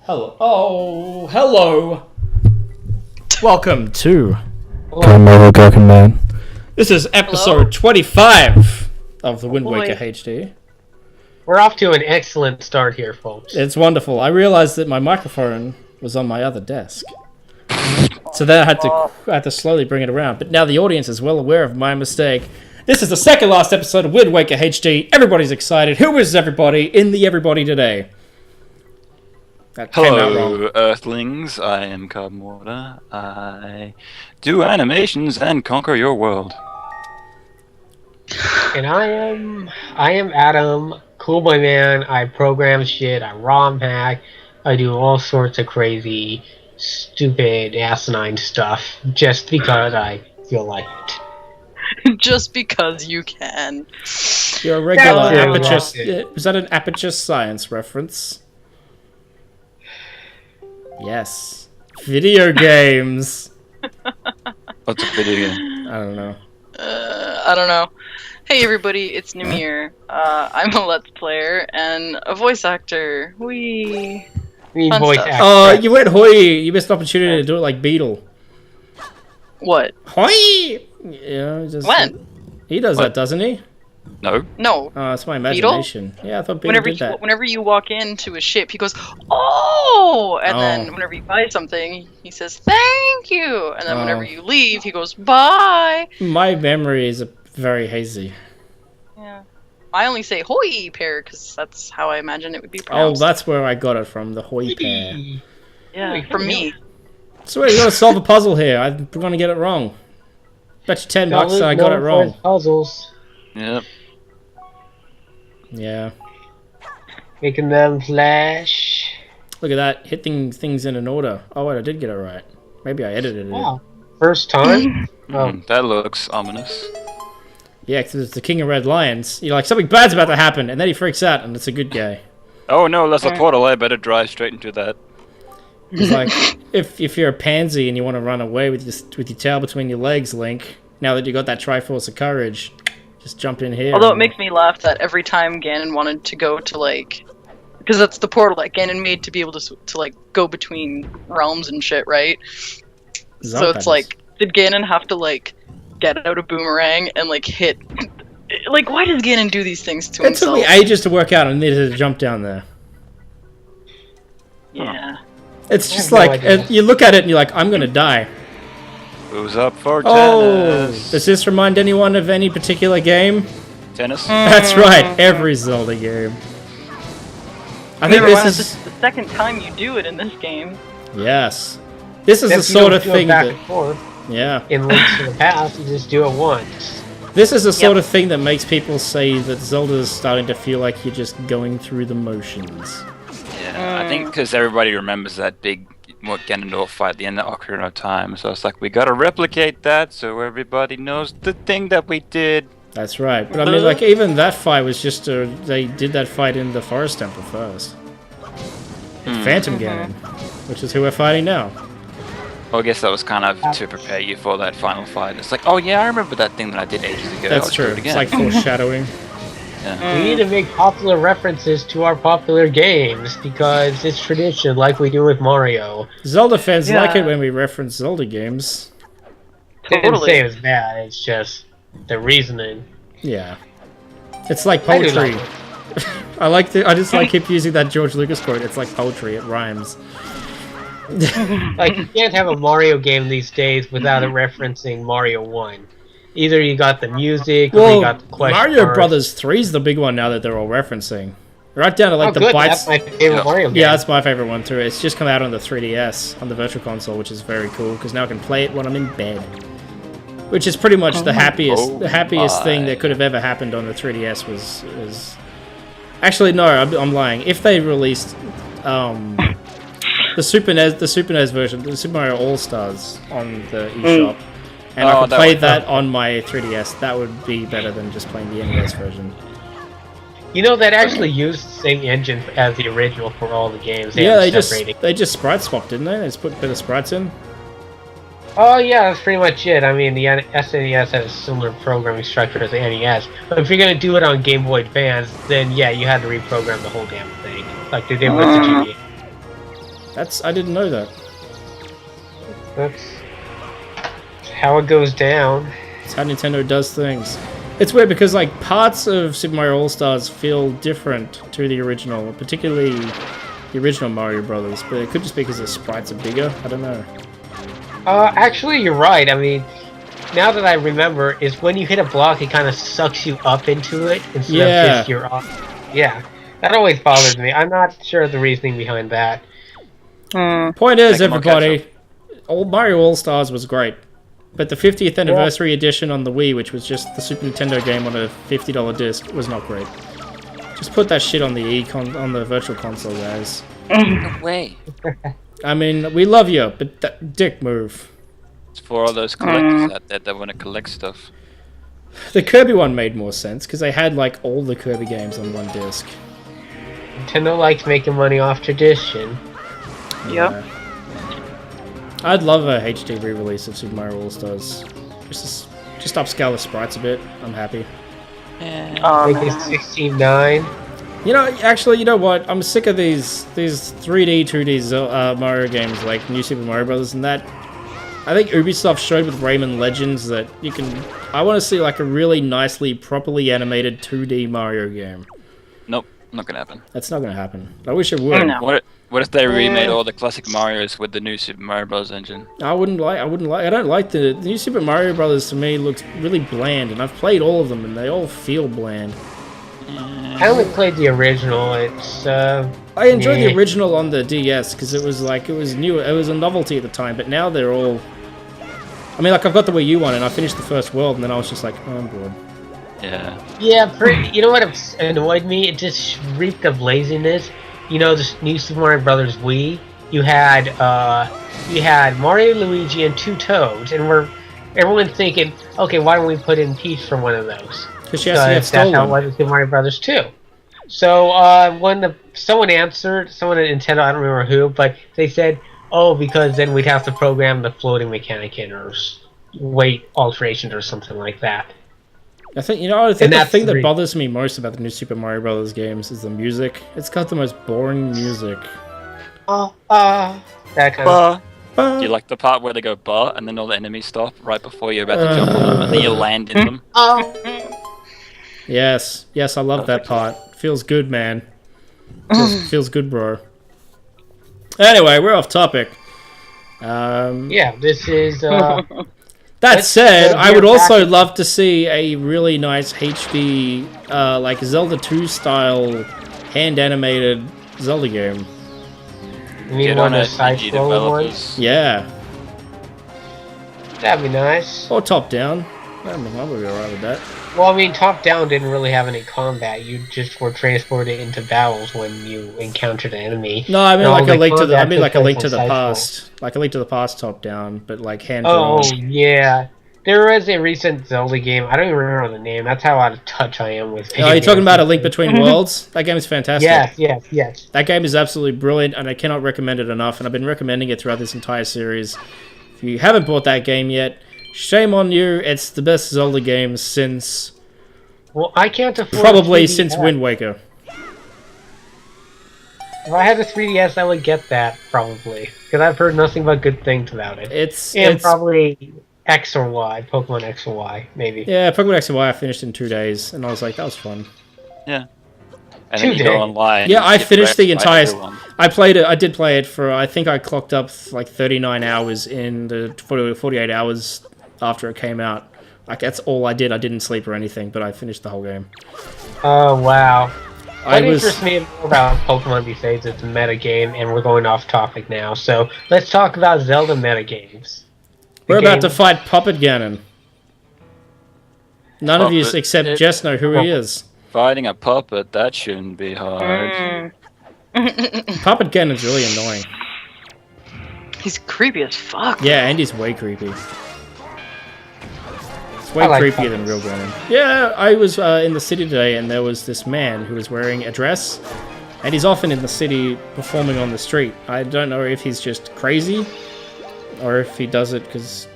Hello. Oh, hello. Welcome to Gerkinman. This is episode 25 of the Wind Waker HD. We're off to an excellent start here, folks. It's wonderful. I realized that my microphone was on my other desk. So then I had to slowly bring it around. But now the audience is well aware of my mistake. This is the second last episode of Wind Waker HD. Everybody's excited. Who is everybody in the everybody today? That came out wrong. Hello, Earthlings. I am Carbon Water. I do animations and conquer your world. And I am Adam, cool boy man. I program shit, I ROM hack, I do all sorts of crazy, stupid, asinine stuff just because I feel like it. Just because you can. You're a regular That's Aperture... Was that an Aperture Science reference? Yes. Video games. What's a video game? I don't know. I don't know. Hey everybody, it's Namir. I'm a Let's Player and a voice actor. Whee! Fun Voice stuff. actor. Oh, you went Hoy! You missed the opportunity to do it like Beetle. What? Hoy! Yeah, just When? He does What? that, doesn't he? No. No. Oh, it's my imagination. Yeah, I thought Beetle did that. Whenever you walk into a ship, he goes, "Oh!" And Oh. then whenever you buy something, he says, "Thank you." And then whenever Oh. you leave, he goes, "Bye." My memory is very hazy. Yeah. I only say "Hoy" pair because that's how I imagine it would be Oh, pronounced. that's where I got it from, the Hoy pair. Yeah, from me. So wait, you gotta solve a puzzle here. I'm gonna get it wrong. Bet you $10 that I got it wrong. Puzzles, Yep. Yeah. making them flash. Look at that, hitting things in an order. Oh wait, I did get it right. Maybe I edited it. Wow, first time. Oh, That looks ominous. Yeah, because it's the King of Red Lions. You're like, something bad's about to happen, and then he freaks out, and it's a good guy. Oh no, that's a portal. I better drive straight into that. It's like, if you're a pansy and you want to run away with your tail between your legs, Link, now that you got that Triforce of Courage, just jump in here. Although it makes me laugh that every time Ganon wanted to go to, like... Because that's the portal that Ganon made to be able to like, go between realms and shit, right? So it's like, did Ganon have to, like, get out a boomerang and, like, hit... Like, why does Ganon do these things to It took himself? me ages to work out, I needed to jump down there. Yeah. It's just no like, idea. you look at it and you're like, I'm gonna die. Who's up for Oh! tennis? Does this remind anyone of any particular game? Tennis? That's right, every Zelda game. I think Remember, this this is... is the second time you do it in this game. Yes. This is if the you sort don't of do it thing back that... and forth, Yeah. in Links to the Past, you just do it once. This is the sort of thing that makes people say that Zelda is starting to feel like you're just going through the motions. Yeah, I think because everybody remembers that big Ganondorf fight at the end of Ocarina of Time, so it's like we gotta replicate that so everybody knows the thing that we did. That's right. But I mean, like, even that fight was just they did that fight in the Forest Temple first. Phantom Ganon, which is who we're fighting now. Well, I guess that was kind of to prepare you for that final fight. It's like, oh yeah, I remember that thing that I did ages ago. That's Let's do true. it It's again. like foreshadowing. Yeah. We need to make popular references to our popular games because it's tradition, like we do with Mario. Zelda fans Yeah. like it when we reference Zelda games. I didn't Totally. say it was bad, it's just the reasoning. Yeah. It's like I do poetry. like it. I just like keep using that George Lucas quote. It's like poetry. It rhymes. Like, you can't have a Mario game these days without it referencing Mario 1. Either you got the music, or Well, you got the question Mario marks. Brothers 3 is the big one now that they're all referencing. Right down to like Oh, the good, bites. that's my favorite Yeah. Mario game. Yeah, that's my favorite one too. It's just come out on the 3DS on the Virtual Console, which is very cool because now I can play it when I'm in bed. Which is pretty much the happiest thing my. that could have ever happened on the 3DS was. Actually, no, I'm lying. If they released the Super NES version, the Super Mario All Stars on the eShop, and I Oh, could that play would- that on my 3DS, that would be better than just playing the NES version. You know, that actually used the same engine as the original for all the games. Yeah, had they separating. just sprite swapped, didn't they? They just put a bit of sprites in. Oh yeah, that's pretty much it. I mean, the SNES has a similar programming structure as the NES, but if you're gonna do it on Game Boy Advance, then yeah, you had to reprogram the whole damn thing, like they did with the GBA. I didn't know that. That's how it goes down. It's how Nintendo does things. It's weird because like parts of Super Mario All-Stars feel different to the original, particularly the original Mario Brothers, but it could just be because the sprites are bigger. I don't know. Actually, you're right. I mean, now that I remember, is when you hit a block, it kind of sucks you up into it instead of just you're off. Yeah, that always bothers me. I'm not sure of the reasoning behind that. Point is, everybody, old Mario All-Stars was great. But the 50th anniversary edition on the Wii, which was just the Super Nintendo game on a $50 disc, was not great. Just put that shit on the on the Virtual Console, guys. No way. I mean, we love you, but that dick move. It's for all those collectors out there that want to collect stuff. The Kirby one made more sense because they had like all the Kirby games on one disc. Nintendo likes making money off tradition. Yep. I'd love a HD re-release of Super Mario All-Stars. Just upscale the sprites a bit. I'm happy. Make it 16:9. You know, actually, you know what? I'm sick of these 3D, 2D Mario games like New Super Mario Brothers and that. I think Ubisoft showed with Rayman Legends that you can... I want to see like a really nicely, properly animated 2D Mario game. Nope, not gonna happen. That's not going to happen. I wish it would. No. What if they remade all the classic Marios with the new Super Mario Bros. Engine? I don't like the New Super Mario Brothers. To me, looks really bland, and I've played all of them, and they all feel bland. I only played the original. It's I enjoyed the original on the DS because it was new. It was a novelty at the time, but now they're all. I mean, like I've got the Wii U one, and I finished the first world, and then I was just like, oh, I'm bored. Yeah. Yeah, you know what annoyed me? It just reeked of laziness. You know, this new Super Mario Brothers Wii. You had Mario, Luigi, and 2 Toads, and everyone's thinking, okay, why don't we put in Peach from one of those? Because she has to get stolen. That's how it was in Super Mario Brothers 2. So when someone at Nintendo, I don't remember who, but they said, oh, because then we'd have to program the floating mechanic in or weight alterations or something like that. I think the thing that bothers me most about the new Super Mario Brothers games is the music. It's got the most boring music. That kind of. Do you like the part where they go "bah" and then all the enemies stop right before you're about to jump on them and then you land in them? Yes, I love that part. Feels good, man. Feels good, bro. Anyway, we're off topic. Yeah, this is. That said, I would also love to see a really nice HD, like Zelda 2 style, hand animated Zelda game. You mean one of the side-scrolling ones? Yeah. That'd be nice. Or top down. I mean, I would be alright with that. Well, I mean, top down didn't really have any combat. You just were transported into battles when you encountered an enemy. No, I mean like a link to the. I mean like a link to the past, like a link to the past, top down, but like hand drawn. Oh yeah, there was a recent Zelda game. I don't even remember the name. That's how out of touch I am with. Oh, you're talking about A Link Between Worlds? That game is fantastic. Yes. That game is absolutely brilliant, and I cannot recommend it enough. And I've been recommending it throughout this entire series. If you haven't bought that game yet, shame on you. It's the best Zelda game since. Well, I can't afford. Probably since Wind Waker. If I had a 3DS, I would get that probably because I've heard nothing but good things about it. It's probably X or Y, Pokemon X or Y, maybe. Yeah, Pokemon X and Y I finished in 2 days, and I was like, that was fun. Yeah. And then you go online. Yeah, I finished the entire. I played it. I did play it for. I think I clocked up like 39 hours in the 48 hours after it came out. Like that's all I did. I didn't sleep or anything, but I finished the whole game. Oh wow! What interests me more about Pokemon these days is the metagame, and we're going off topic now. So let's talk about Zelda metagames. We're about to fight Puppet Gannon. None of you except Jess know who he is. Fighting a puppet, that shouldn't be hard. Puppet Gannon's really annoying. He's creepy as fuck. Yeah, and he's way creepy. It's way creepier than real Ganon. Yeah, I was in the city today, and there was this man who was wearing a dress, and he's often in the city performing on the street. I don't know if he's just crazy, or if he does it because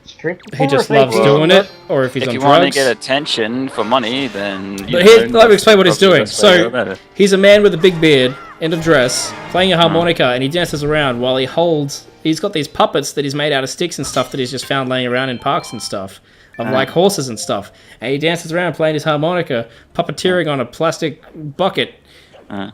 he just loves doing it, or if he's on drugs. If you want to get attention for money, then... But let me explain what he's doing. So, he's a man with a big beard, in a dress, playing a harmonica, and he dances around while he holds... He's got these puppets that he's made out of sticks and stuff that he's just found laying around in parks and stuff, of like horses and stuff. And he dances around playing his harmonica, puppeteering on a plastic bucket. And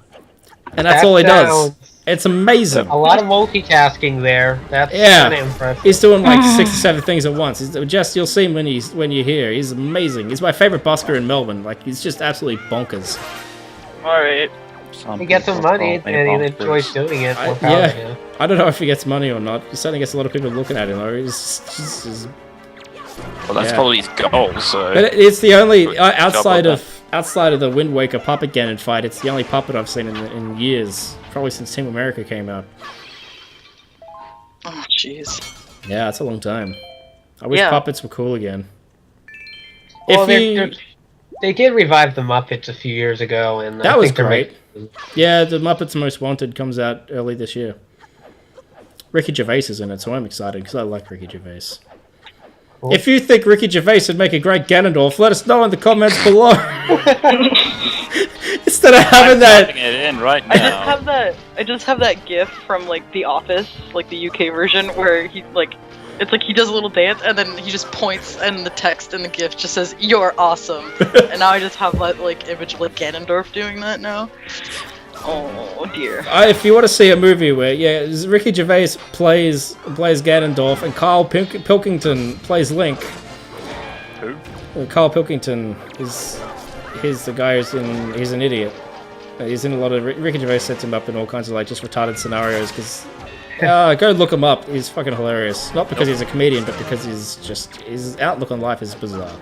that's all he does. It's amazing. A lot of multitasking there. That's kind of impressive. He's doing like 6 or 7 things at once. You'll see him when you're here. He's amazing. He's my favorite busker in Melbourne. Like, he's just absolutely bonkers. Alright. He gets some money and he enjoys doing it. I don't know if he gets money or not. He certainly gets a lot of people looking at him. Though. Well, that's probably his goal. So, but it's the only outside of the Wind Waker puppet Ganon fight. It's the only puppet I've seen in years, probably since Team America came out. Oh, jeez. Yeah, it's a long time. I wish puppets were cool again. Well, they did revive the Muppets a few years ago, and that was great. Yeah, the Muppets Most Wanted comes out early this year. Ricky Gervais is in it, so I'm excited because I like Ricky Gervais. Cool. If you think Ricky Gervais would make a great Ganondorf, let us know in the comments below. Instead of having that, it in right now. I just have that GIF from like The Office, like the UK version, where he like, it's like he does a little dance and then he just points, and the text in the GIF just says "You're awesome," and now I just have that like image of like Ganondorf doing that now. Oh dear. If you want to see a movie where Ricky Gervais plays Ganondorf and Carl Pilkington plays Link. Who? Carl Pilkington he's the guy he's an idiot. He's in a lot of Ricky Gervais sets him up in all kinds of like just retarded scenarios because go look him up. He's fucking hilarious. Not because he's a comedian, but because his outlook on life is bizarre.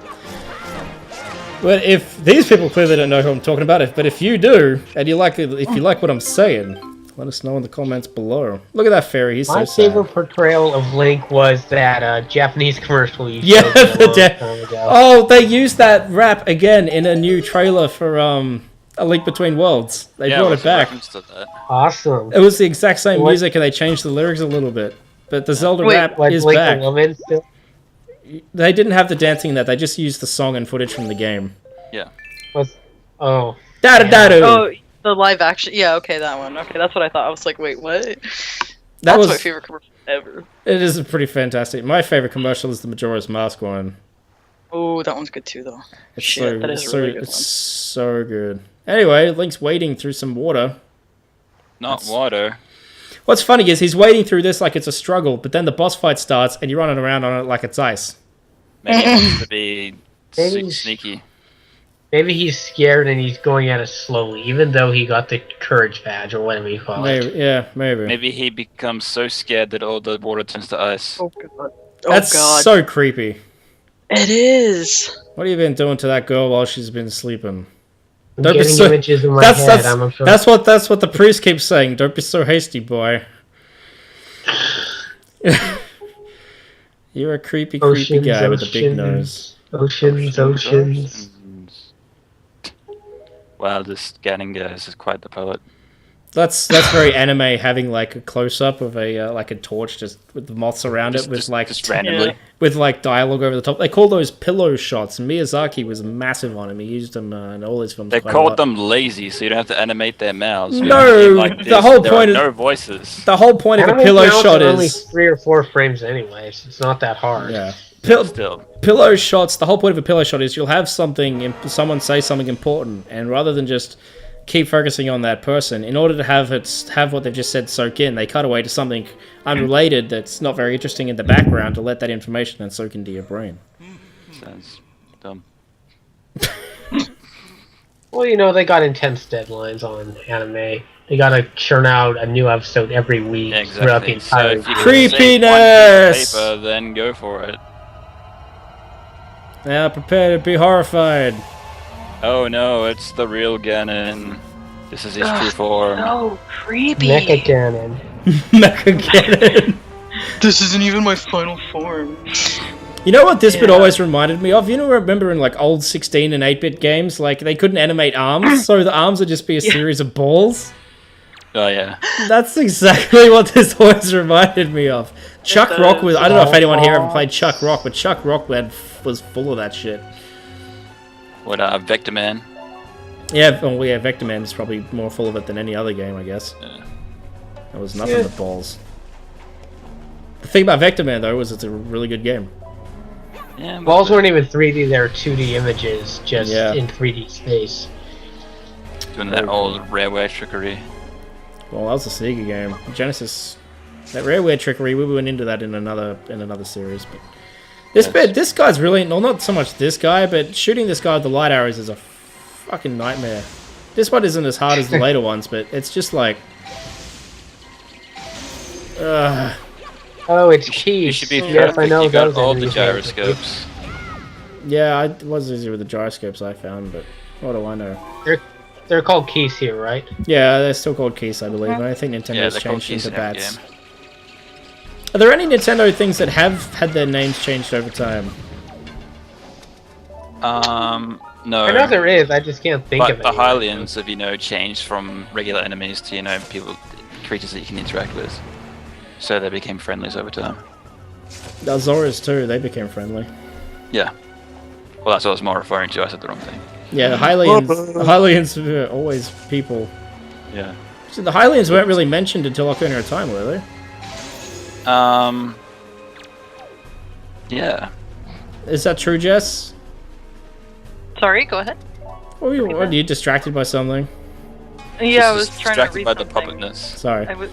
Well, if these people clearly don't know who I'm talking about, but if you do, and if you like what I'm saying, let us know in the comments below. Look at that fairy, he's so sad. My favorite portrayal of Link was that Japanese commercial you showed me a long time ago. Oh, they used that rap again in a new trailer for A Link Between Worlds. They brought it back. Awesome. It was the exact same music, and they changed the lyrics a little bit. But the Zelda rap is Link back. The woman still? They didn't have the dancing in that. They just used the song and footage from the game. Yeah. Oh, the live action. Yeah, okay, that one. Okay, that's what I thought. I was like, wait, what? That's my favorite commercial ever. It is pretty fantastic. My favorite commercial is the Majora's Mask one. Oh, that one's good too, though. It's so good. Anyway, Link's wading through some water. Water. What's funny is he's wading through this like it's a struggle, but then the boss fight starts and you're running around on it like it's ice. Maybe he wants to be sneaky. Maybe he's scared and he's going at it slowly, even though he got the courage badge or whatever you call it. Yeah, maybe. Maybe he becomes so scared that all the water turns to ice. Oh god. That's so creepy. It is. What have you been doing to that girl while she's been sleeping? Images in my head. That's what the priest keeps saying. Don't be so hasty, boy. You're a creepy guy with a big nose. Oceans. Wow, this Gannon guy is quite the poet. That's very anime, having like a close up of a like a torch just with the moths around it with just randomly with like dialogue over the top. They call those pillow shots. Miyazaki was massive on them. He used them in all his films. They called them lazy, so you don't have to animate their mouths. No, the whole point no voices. The whole point of a pillow shot is only 3 or 4 frames anyway. So it's not that hard. Yeah. Still. Pillow shots. The whole point of a pillow shot is you'll have someone say something important, and rather than just keep focusing on that person, in order to have what they've just said soak in, they cut away to something unrelated that's not very interesting in the background to let that information then soak into your brain. Sounds dumb. Well, they got intense deadlines on anime. They gotta churn out a new episode every week throughout the entire so creepiness. Paper, then go for it. Now prepare to be horrified. Oh no, it's the real Ganon. This is his true form. So creepy. Mecha Ganon. Mecha Ganon. This isn't even my final form. You know what this bit always reminded me of? You know, remember in like old 16 and 8-bit games, like they couldn't animate arms, so the arms would just be a series of balls? Oh yeah. That's exactly what this always reminded me of. Chuck Rock was, I don't know if anyone here ever played Chuck Rock, but Chuck Rock was full of that shit. What, Vector Man? Yeah, well, yeah, Vectorman is probably more full of it than any other game, I guess. Yeah. That was nothing but balls. The thing about Vectorman, though, was it's a really good game. Yeah, Balls weren't even 3D; they were 2D images, just Yeah. in 3D space. doing that old Rareware trickery. Well, that was a Sega game. Genesis, that Rareware trickery, we went into that in another series. But this guy's really, well, not so much this guy, but shooting this guy with the light arrows is a fucking nightmare. This one isn't as hard as the later ones, but it's just like, Oh, it's key. You should be Yes, perfect. I know You got those all enemies. the gyroscopes. yeah, it was easier with the gyroscopes I found, but what do I know? They're called keys here, right? Yeah, they're still called keys, I believe. I think Yeah, Nintendo's they're called changed keys into in every bats. game. Are there any Nintendo things that have had their names changed over time? No. I know there is. I just can't think But of it. the Hylians have, changed from regular enemies to, creatures that you can interact with. So they became friendlies over time. The Zoras too, they became friendly. Yeah. Well, that's what I was more referring to. I said the wrong thing. Yeah, the Hylians were always people. Yeah. So the Hylians weren't really mentioned until Ocarina of Time, were they? Yeah. Is that true, Jess? Sorry, go ahead. Or are you distracted by something? Yeah, I was Just trying to distracted read by the something. puppetness. Sorry. I was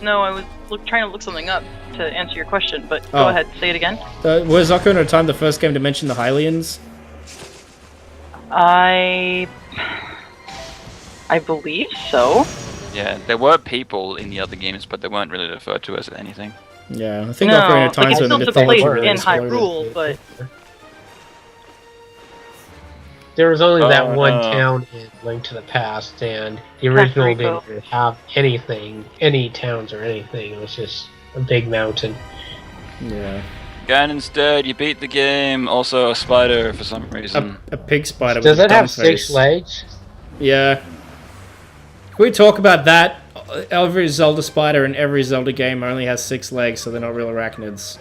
trying to look something up to answer your question, but Oh. go ahead, say it again. Was Ocarina of Time the first game to mention the Hylians? I believe so. Yeah, there were people in the other games, but they weren't really referred to as anything. Yeah, I think No, Ocarina of like, Time's it when the still took mythology place really in exploded. Hyrule, but There was only that Oh, one no. town in Link to the Past, and the original Rico. didn't have anything, any towns or anything. It was just a big mountain. Yeah. Ganon's dead, you beat the game. Also a spider for some reason. A pig spider Does with a it dumb have face. 6 legs? Yeah. Can we talk about that? Every Zelda spider in every Zelda game only has 6 legs, so they're not real arachnids.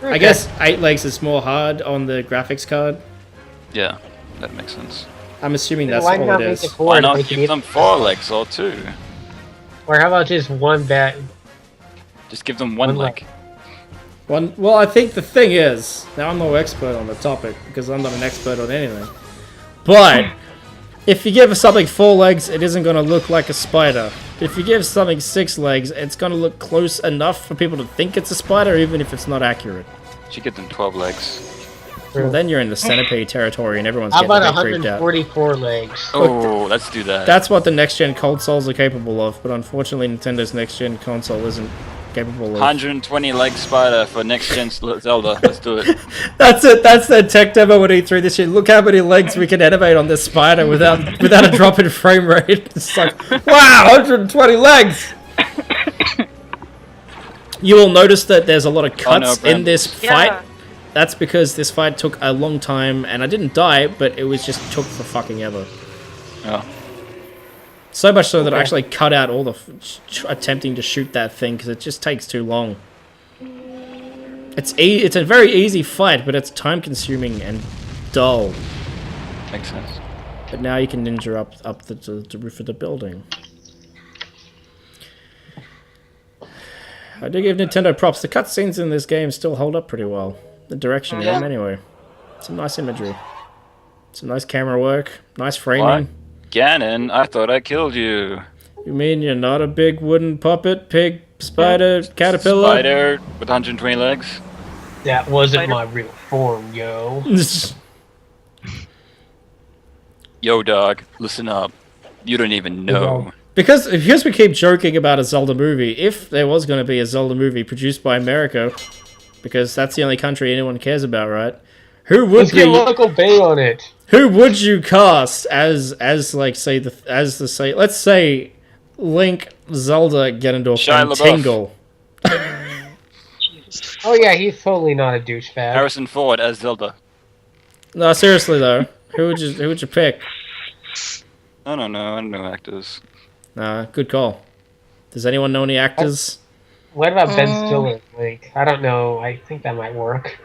I Okay. guess 8 legs is more hard on the graphics card. Yeah, that makes sense. I'm assuming that's Why all not it make is. it 4? Why not Make it give even them 4 legs or 2? Or how about just one bat? Just give them one One leg. Well, I think the thing is, now I'm no expert on the topic because I'm not an expert on anything. But if you give something 4 legs, it isn't going to look like a spider. If you give something 6 legs, it's going to look close enough for people to think it's a spider, even if it's not accurate. Should give them 12 legs. Well, then you're in the centipede territory, and everyone's How getting a about bit freaked out. 144 legs? Oh, let's do that. That's what the next-gen consoles are capable of, but unfortunately Nintendo's next-gen console isn't capable of... 120 leg spider for next gen Zelda. Let's do it. That's it, that's their tech demo at E3 this year. Look how many legs we can animate on this spider without a drop in frame rate. It's like, wow, 120 legs! You will notice that there's a lot of cuts in this fight. Yeah. That's because this fight took a long time, and I didn't die, but it was just took for fucking ever. Oh. So much so that I actually cut out all the attempting to shoot that thing because it just takes too long. It's a very easy fight, but it's time consuming and dull. Makes sense. But now you can ninja up the roof of the building. I do give Nintendo props. The cutscenes in this game still hold up pretty well. The direction in them, anyway. Some nice imagery. Some nice camera work. Nice framing. What? Ganon, I thought I killed you. You mean you're not a big wooden puppet, pig, spider, caterpillar? Spider with 120 legs. That wasn't Spider. my real form, yo. Yo, dog, listen up. You don't even know. Because we keep joking about a Zelda movie, if there was going to be a Zelda movie produced by America, because that's the only country anyone cares about, right? Who would Let's get Local Bay on it. Who would you cast as like say let's say Link, Zelda, Ganondorf, Shia and LaBeouf. Tingle? Jesus. Oh yeah, he's totally not a douchebag. Harrison Ford as Zelda. No, seriously though, who would you pick? I don't know actors. Nah, good call. Does anyone know any actors? What about Ben Stiller? Like, I don't know. I think that might work.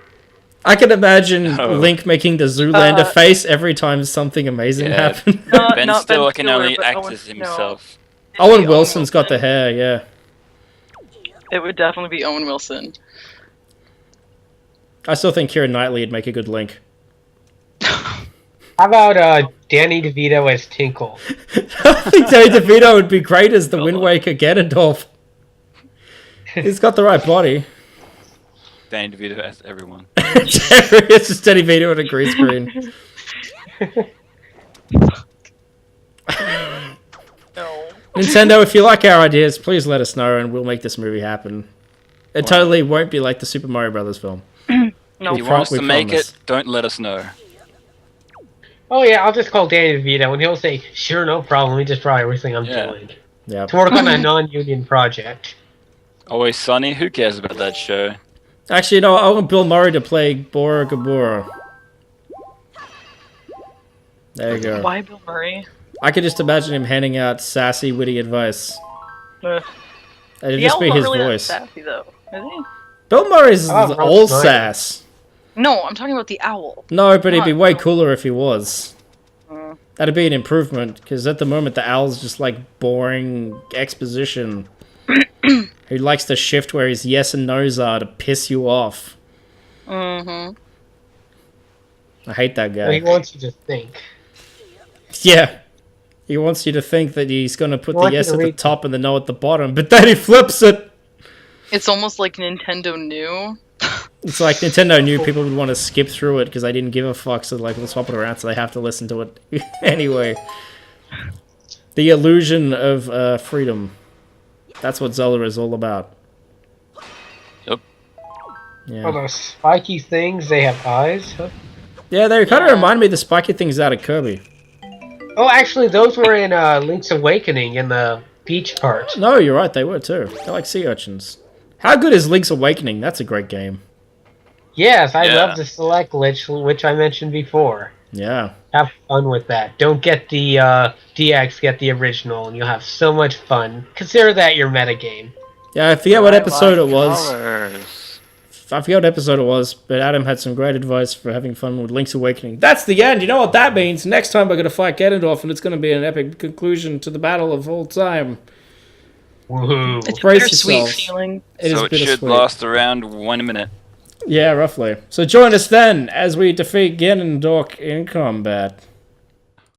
I can imagine No. Link making the Zoolander face every time something amazing Yeah. happens. Ben Not Stiller Ben can Stiller, only but act Owen- as no. himself. It'd Owen be Wilson's got the Wilson. hair, yeah. It would definitely be Owen Wilson. I still think Keira Knightley would make a good Link. How about Danny DeVito as Tinkle? I think Danny DeVito would be great as the Wind Waker Ganondorf. He's got the right body. Danny DeVito as everyone. It's just Danny DeVito on a green screen. No. Nintendo, if you like our ideas, please let us know and we'll make this movie happen. It totally won't be like the Super Mario Brothers film. No. If you want us we to make promise. it, don't let us know. Oh yeah, I'll just call Danny DeVito and he'll say, "Sure, no problem. We just draw everything I'm Yeah. doing Yeah. to work on a non-union project." Always Sunny, who cares about that show? Actually, no, I want Bill Murray to play Bora Gabora. There you go. Why Bill Murray? I could just imagine him handing out sassy, witty advice. Ugh. It'd The just owl's be not his really that voice. sassy though, is he? Bill Murray's Oh, Rob all Schneider. sass. No, I'm talking about the owl. No, but he'd be Come way on. cooler if he was. Uh. That'd be an improvement, because at the moment the owl's just like boring exposition. He likes the shift where his yes and no's are to piss you off. Mm-hmm. I hate that So he guy. wants you to think. Yeah. He wants you to think that he's going to put the wants you yes to at the read- top and the no at the bottom, but then he flips it. It's almost like Nintendo knew. It's like Nintendo knew people would want to skip through it because they didn't give a fuck, so like, we'll swap it around so they have to listen to it anyway. The illusion of freedom. That's what Zelda is all about. Yep. Oh, Yeah, those spiky things, they have eyes? Huh? yeah, they kind of remind me of the spiky things out of Kirby. Oh, actually, those were in Link's Awakening in the beach part. No, you're right, they were too. They're like sea urchins. How good is Link's Awakening? That's a great game. Yes, I Yeah. love the select glitch, which I mentioned before. Yeah. Have fun with that. Don't get the DX, get the original, and you'll have so much fun. Consider that your metagame. Yeah, I forget what I episode like it was. colors. I forget what episode it was, but Adam had some great advice for having fun with Link's Awakening. That's the end. You know what that means? Next time we're going to fight Ganondorf, and it's going to be an epic conclusion to the battle of all time. Woohoo. It's a Brace bittersweet yourselves. feeling. It is So it should bittersweet. last around 1 minute. Yeah, roughly. So join us then as we defeat Ganondorf in combat.